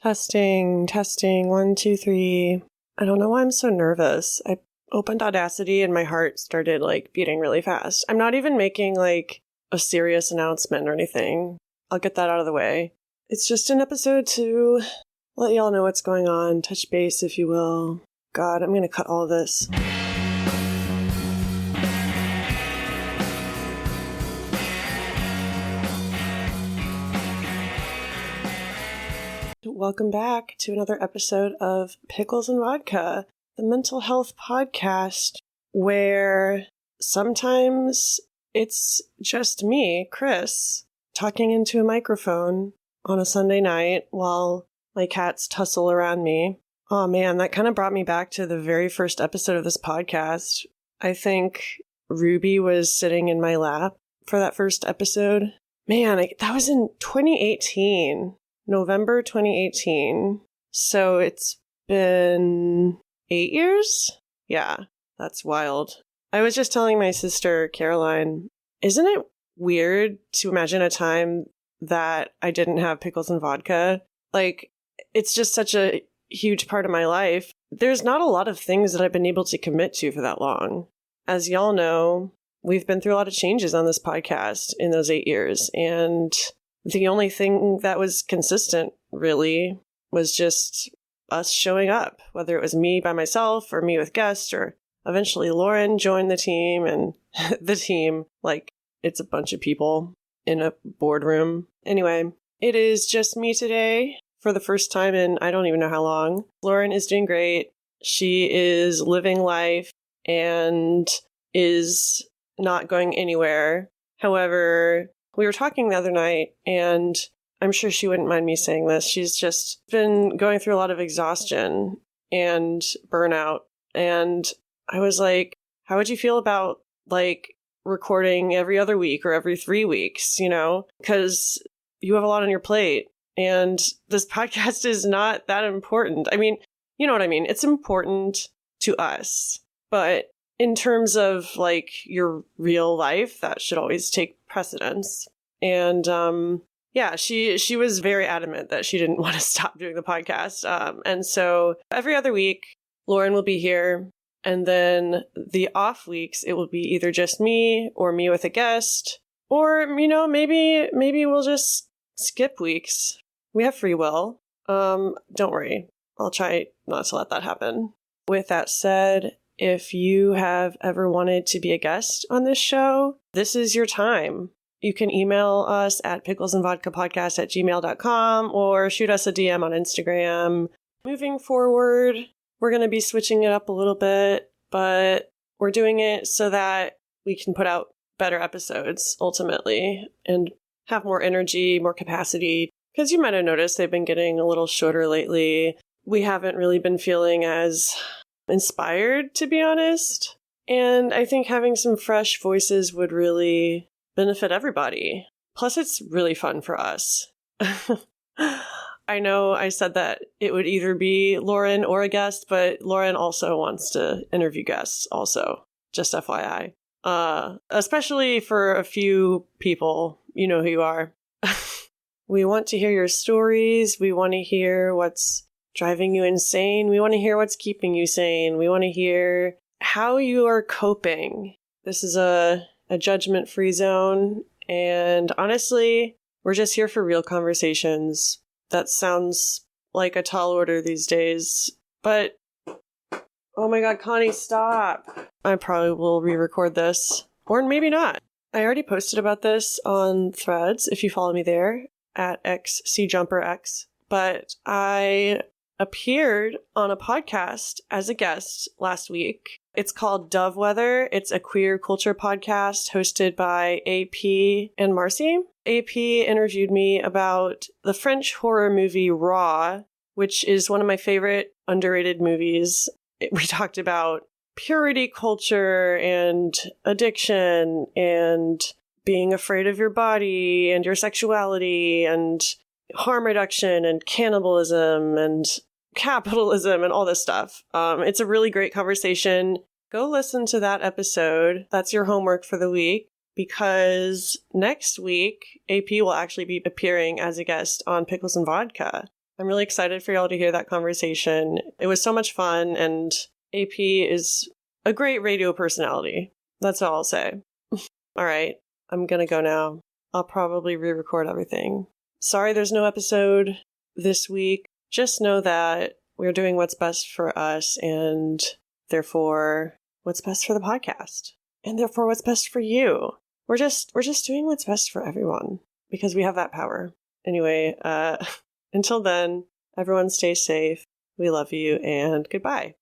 Testing, testing, 1, 2, 3. I don't know why I'm so nervous. I opened Audacity and my heart started beating really fast. I'm not even making a serious announcement or anything. I'll get that out of the way. It's just an episode to let y'all know what's going on, touch base if you will. God, I'm gonna cut all of this. Welcome back to another episode of Pickles and Vodka, the mental health podcast, where sometimes it's just me, Chris, talking into a microphone on a Sunday night while my cats tussle around me. Oh man, that kind of brought me back to the very first episode of this podcast. I think Ruby was sitting in my lap for that first episode. Man, that was in 2018. November 2018. So it's been 8 years? Yeah, that's wild. I was just telling my sister, Caroline, isn't it weird to imagine a time that I didn't have pickles and vodka? It's just such a huge part of my life. There's not a lot of things that I've been able to commit to for that long. As y'all know, we've been through a lot of changes on this podcast in those 8 years, and the only thing that was consistent, really, was just us showing up, whether it was me by myself or me with guests, or eventually Lauren joined the team, and the team, it's a bunch of people in a boardroom. Anyway, it is just me today for the first time in I don't even know how long. Lauren is doing great. She is living life and is not going anywhere. However, we were talking the other night, and I'm sure she wouldn't mind me saying this. She's just been going through a lot of exhaustion and burnout. And I was like, how would you feel about recording every other week or every 3 weeks, because you have a lot on your plate and this podcast is not that important. I mean, you know what I mean? It's important to us, but in terms of your real life, that should always take precedence. And yeah, she was very adamant that she didn't want to stop doing the podcast. And so every other week, Lauren will be here. And then the off weeks, it will be either just me or me with a guest, or, maybe we'll just skip weeks. We have free will. Don't worry. I'll try not to let that happen. With that said, if you have ever wanted to be a guest on this show, this is your time. You can email us at picklesandvodkapodcast@gmail.com or shoot us a DM on Instagram. Moving forward, we're going to be switching it up a little bit, but we're doing it so that we can put out better episodes ultimately and have more energy, more capacity. Because you might have noticed they've been getting a little shorter lately. We haven't really been feeling as inspired, to be honest. And I think having some fresh voices would really benefit everybody. Plus, it's really fun for us. I know I said that it would either be Lauren or a guest, but Lauren also wants to interview guests also, just FYI. Especially for a few people, you know who you are. We want to hear your stories. We want to hear what's driving you insane. We want to hear what's keeping you sane. We want to hear how you are coping. This is a judgment-free zone. And honestly, we're just here for real conversations. That sounds like a tall order these days. But, oh my God, Connie, stop. I probably will re-record this. Or maybe not. I already posted about this on Threads, if you follow me there, at xcjumperx. But I appeared on a podcast as a guest last week. It's called Dove Weather. It's a queer culture podcast hosted by AP and Marcy. AP interviewed me about the French horror movie Raw, which is one of my favorite underrated movies. We talked about purity culture and addiction and being afraid of your body and your sexuality and harm reduction and cannibalism and capitalism and all this stuff. It's a really great conversation. Go listen to that episode. That's your homework for the week, because next week, AP will actually be appearing as a guest on Pickles and Vodka. I'm really excited for y'all to hear that conversation. It was so much fun, and AP is a great radio personality. That's all I'll say. All right, I'm gonna go now. I'll probably re-record everything. Sorry there's no episode this week. Just know that we're doing what's best for us, and therefore what's best for the podcast. And therefore what's best for you. We're just doing what's best for everyone because we have that power. Anyway, until then, everyone stay safe. We love you, and goodbye.